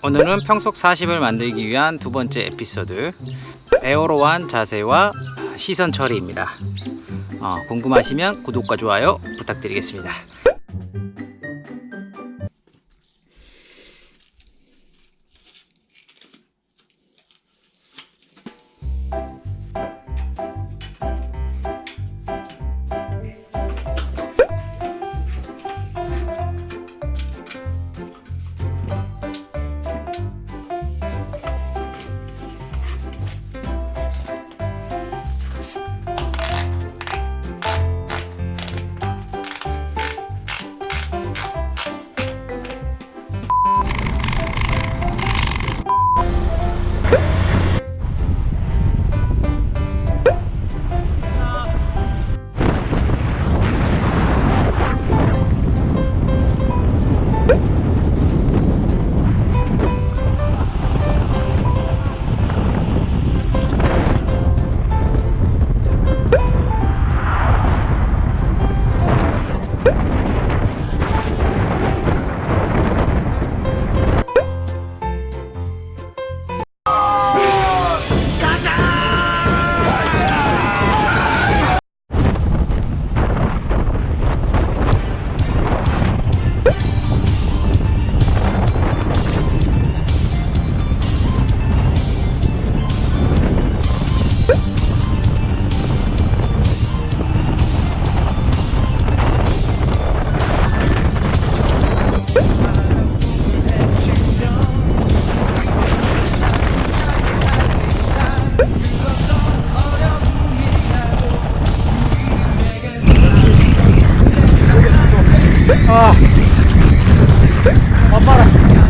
오늘은 평속 40을 만들기 위한 두 번째 에피소드, 에어로한 자세와 시선 처리입니다. 궁금하시면 구독과 좋아요 부탁드리겠습니다.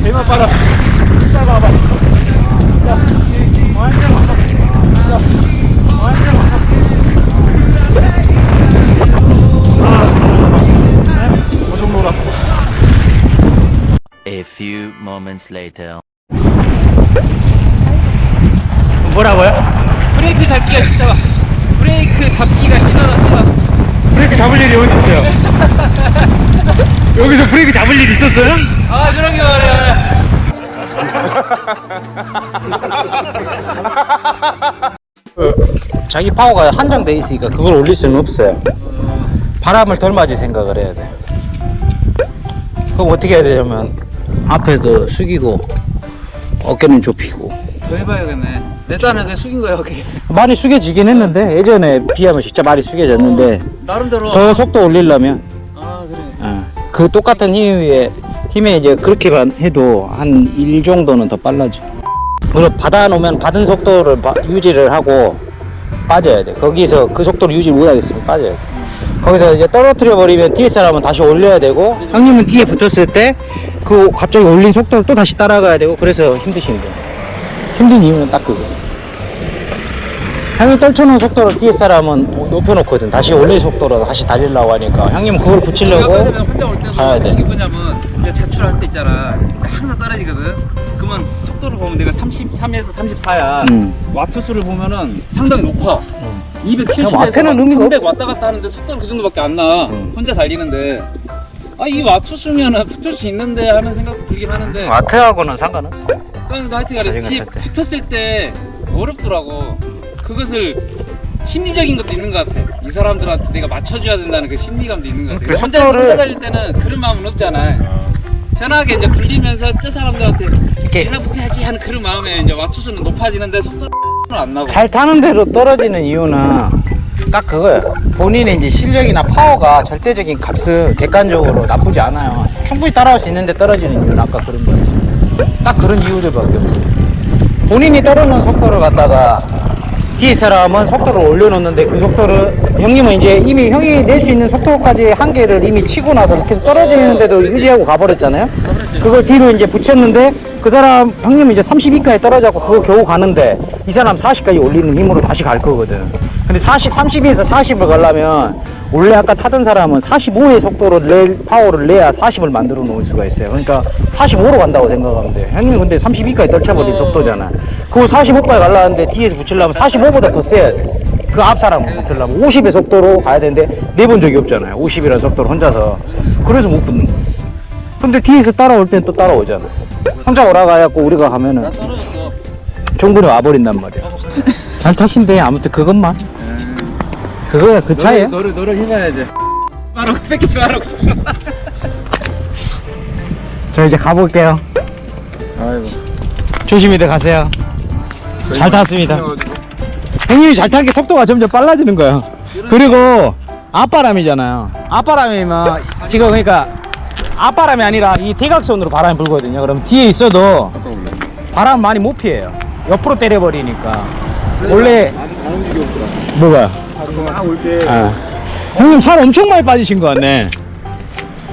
대만 빨아. 자, 봐봐. 자, 완전 와봐. 자, 완전 와봐. 그 정도라. A few moments later. 뭐라고요? 브레이크 잡기가 쉽다가 브레이크 잡기가 싫어. 브레이크 잡을 일이 어디 있어요? 여기서 브레이크 잡을 일 있었어요? 아 그러게 말이야. 자기 파워가 한정돼 있으니까 그걸 올릴 수는 없어요. 바람을 덜 맞을 생각을 해야 돼. 그럼 어떻게 해야 되냐면 앞에 그 숙이고 어깨는 좁히고. 더 해봐야겠네. 내 딴에 그냥 숙인 거야 여기. 많이 숙여지긴 했는데 예전에 비하면 진짜 많이 숙여졌는데 나름대로. 더 속도 올리려면 아 그래. 그 똑같은 힘에 이제 그렇게만 해도 한 1 정도는 더 빨라져. 물론 받아놓으면 받은 속도를 유지를 하고 빠져야 돼. 거기서 그 속도를 유지 못하겠으면 빠져야 돼. 거기서 이제 떨어뜨려 버리면 뒤에 사람은 다시 올려야 되고, 형님은 뒤에 붙었을 때 그 갑자기 올린 속도를 또 다시 따라가야 되고, 그래서 힘드시는 거예요. 힘든 이유는 딱 그거. 형이 떨쳐놓은 속도를 뒤에 사람은 높여놓거든. 다시 올린 속도로 다시 달리려고 하니까 형님은 그걸 붙이려고 혼자 올 때도 가야 돼. 이게 뭐냐면 이제 자출할 때 있잖아. 항상 떨어지거든. 그러면 속도를 보면 내가 33에서 34야. 와트 수를 보면은 상당히 높아. 270에서 와트는 의미가 300 왔다 갔다 하는데 속도는 그 정도밖에 안 나. 혼자 달리는데. 이 와트 수면은 붙을 수 있는데 하는 생각도 들긴 하는데. 와트하고는 상관없어. 그러니까 하여튼 뒤에 붙었을 때 어렵더라고. 그것을 심리적인 것도 있는 것 같아. 이 사람들한테 내가 맞춰줘야 된다는 그 심리감도 있는 것 같아. 혼자 달릴 때는 그런 마음은 없잖아. 편하게 이제 굴리면서 저 사람들한테 달라붙어야지 하는 그런 마음에 이제 와투수는 높아지는데 속도는 안 나고. 잘 타는 대로 떨어지는 이유는 딱 그거예요. 본인의 이제 실력이나 파워가 절대적인 값은 객관적으로 나쁘지 않아요. 충분히 따라올 수 있는데 떨어지는 이유는 아까 그런 거예요. 딱 그런 이유들밖에 없어요. 본인이 떨어지는 속도를 갖다가 뒤에 사람은 속도를 올려놓는데 그 속도를 형님은 이제 이미 형이 낼 수 있는 속도까지 한계를 이미 치고 나서 계속 떨어지는데도 유지하고 가버렸잖아요. 그걸 뒤로 이제 붙였는데 그 사람 형님은 이제 32까지 떨어져갖고 그거 겨우 가는데 이 사람 40까지 올리는 힘으로 다시 갈 거거든. 근데 32에서 40을 가려면 원래 아까 타던 사람은 45의 속도를 파워를 내야 40을 만들어 놓을 수가 있어요. 그러니까 45로 간다고 생각하면 돼. 형님 근데 32까지 떨쳐버린 속도잖아. 그거 45까지 가려는데 뒤에서 붙이려면 45보다 더 세야 돼. 그 앞 사람을 붙으려면 50의 속도로 가야 되는데 내본 적이 없잖아요. 50이라는 속도로 혼자서. 그래서 못 붙는 거예요. 근데 뒤에서 따라올 땐 또 따라오잖아. 혼자 오라가갖고 우리가 가면은 떨어졌어. 정분이 와버린단 말이야. 잘 타신대. 아무튼 그것만. 그거야, 그 차예요. 너를 해봐야지. 바로 뺏기지 말라고. 저 이제 가볼게요. 아이고. 조심히들 가세요. 잘 탔습니다. 형님이 잘 타는 게 속도가 점점 빨라지는 거야. 그리고 앞바람이잖아요. 앞바람이면 지금 그러니까 앞바람이 아니라 이 대각선으로 바람이 불거든요. 그럼 뒤에 있어도 바람 많이 못 피해요. 옆으로 때려버리니까. 원래 가는 게 없더라. 뭐가요? 올때 아. 형님 살 엄청 많이 빠지신 것 같네.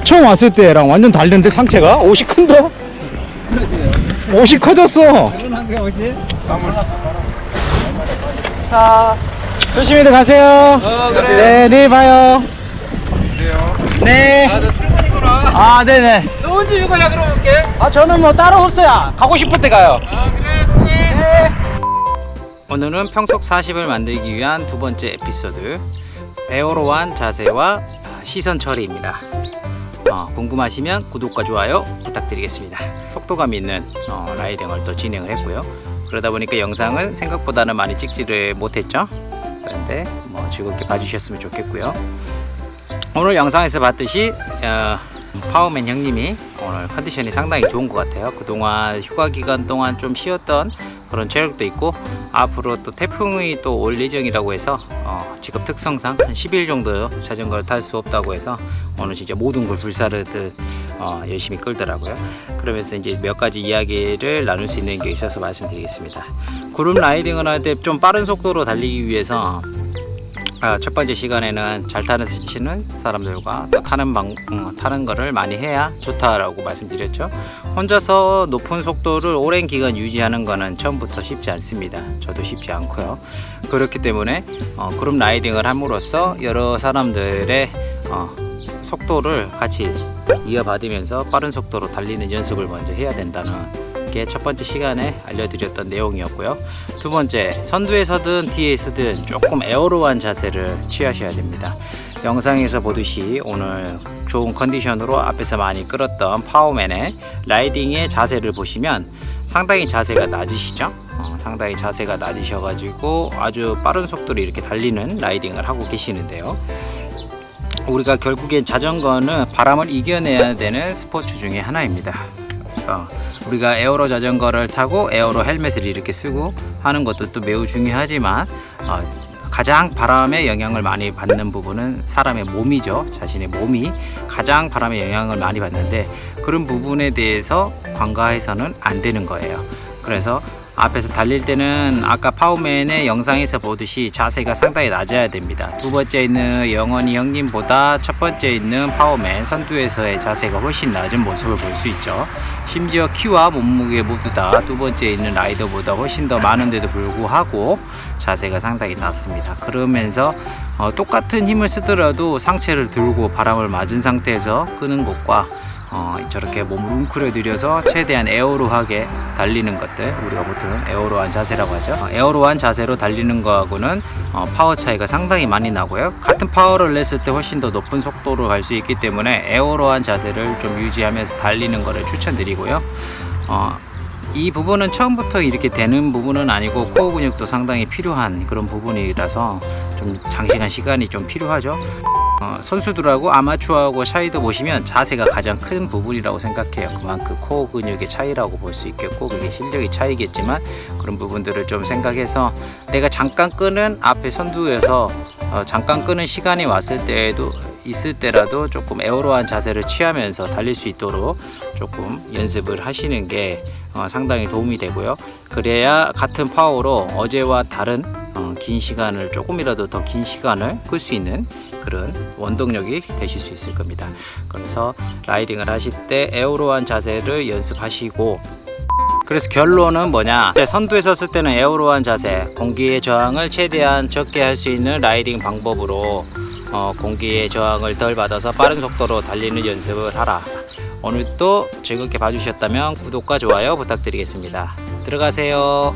처음 왔을 때랑 완전 다른데 상체가? 옷이 큰데? 옷이 커졌어. 그런 게 뭐지? 자, 조심히들 가세요. 그래. 네, 내일 봐요. 네. 너 출근이구나. 아, 네네. 너 언제 휴가야 그럼 올게. 아, 저는 뭐 따로 없어요. 가고 싶을 때 가요. 아 그래 수고해. 오늘은 평속 40을 만들기 위한 두 번째 에피소드, 에어로한 자세와 시선 처리입니다. 궁금하시면 구독과 좋아요 부탁드리겠습니다. 속도감 있는 라이딩을 또 진행을 했고요. 그러다 보니까 영상은 생각보다는 많이 찍지를 못했죠. 그런데 뭐 즐겁게 봐주셨으면 좋겠고요. 오늘 영상에서 봤듯이 파워맨 형님이 오늘 컨디션이 상당히 좋은 것 같아요. 그동안 휴가 기간 동안 좀 쉬었던 그런 체력도 있고, 앞으로 또 태풍이 또 올 예정이라고 해서 직업 특성상 한 10일 정도 자전거를 탈 수 없다고 해서 오늘 진짜 모든 걸 불사르듯 열심히 끌더라고요. 그러면서 이제 몇 가지 이야기를 나눌 수 있는 게 있어서 말씀드리겠습니다. 그룹 라이딩을 할 때 좀 빠른 속도로 달리기 위해서 첫 번째 시간에는 잘 타시는 사람들과 또 타는 거를 많이 해야 좋다라고 말씀드렸죠. 혼자서 높은 속도를 오랜 기간 유지하는 거는 처음부터 쉽지 않습니다. 저도 쉽지 않고요. 그렇기 때문에 그룹 라이딩을 함으로써 여러 사람들의 속도를 같이 이어받으면서 빠른 속도로 달리는 연습을 먼저 해야 된다는 게 첫 번째 시간에 알려드렸던 내용이었고요. 두 번째, 선두에서든 뒤에서든 조금 에어로한 자세를 취하셔야 됩니다. 영상에서 보듯이 오늘 좋은 컨디션으로 앞에서 많이 끌었던 파워맨의 라이딩의 자세를 보시면 상당히 자세가 낮으시죠? 상당히 자세가 낮으셔가지고 아주 빠른 속도로 이렇게 달리는 라이딩을 하고 계시는데요. 우리가 결국엔 자전거는 바람을 이겨내야 되는 스포츠 중에 하나입니다. 우리가 에어로 자전거를 타고 에어로 헬멧을 이렇게 쓰고 하는 것도 또 매우 중요하지만 가장 바람의 영향을 많이 받는 부분은 사람의 몸이죠. 자신의 몸이 가장 바람의 영향을 많이 받는데, 그런 부분에 대해서 관가해서는 안 되는 거예요. 그래서 앞에서 달릴 때는 아까 파워맨의 영상에서 보듯이 자세가 상당히 낮아야 됩니다. 두 번째 있는 영원이 형님보다 첫 번째 있는 파워맨 선두에서의 자세가 훨씬 낮은 모습을 볼 수 있죠. 심지어 키와 몸무게 모두 다 두 번째 있는 라이더보다 훨씬 더 많은데도 불구하고 자세가 상당히 낮습니다. 그러면서 똑같은 힘을 쓰더라도 상체를 들고 바람을 맞은 상태에서 끄는 것과 저렇게 몸을 웅크려 들여서 최대한 에어로하게 달리는 것들, 우리가 보통 에어로한 자세라고 하죠. 에어로한 자세로 달리는 거하고는 파워 차이가 상당히 많이 나고요. 같은 파워를 냈을 때 훨씬 더 높은 속도로 갈 수 있기 때문에 에어로한 자세를 좀 유지하면서 달리는 거를 추천드리고요. 이 부분은 처음부터 이렇게 되는 부분은 아니고 코어 근육도 상당히 필요한 그런 부분이라서 좀 장시간 시간이 좀 필요하죠. 선수들하고 아마추어하고 차이도 보시면 자세가 가장 큰 부분이라고 생각해요. 그만큼 코어 근육의 차이라고 볼 수 있겠고, 그게 실력의 차이겠지만 그런 부분들을 좀 생각해서 내가 잠깐 끄는 앞에 선두에서 잠깐 끄는 시간이 왔을 때에도 있을 때라도 조금 에어로한 자세를 취하면서 달릴 수 있도록 조금 연습을 하시는 게 상당히 도움이 되고요. 그래야 같은 파워로 어제와 다른 긴 시간을, 조금이라도 더 긴 시간을 끌 수 있는 그런 원동력이 되실 수 있을 겁니다. 그래서 라이딩을 하실 때 에어로한 자세를 연습하시고, 그래서 결론은 뭐냐, 선두에 섰을 때는 에어로한 자세, 공기의 저항을 최대한 적게 할 수 있는 라이딩 방법으로 공기의 저항을 덜 받아서 빠른 속도로 달리는 연습을 하라. 오늘도 즐겁게 봐주셨다면 구독과 좋아요 부탁드리겠습니다. 들어가세요.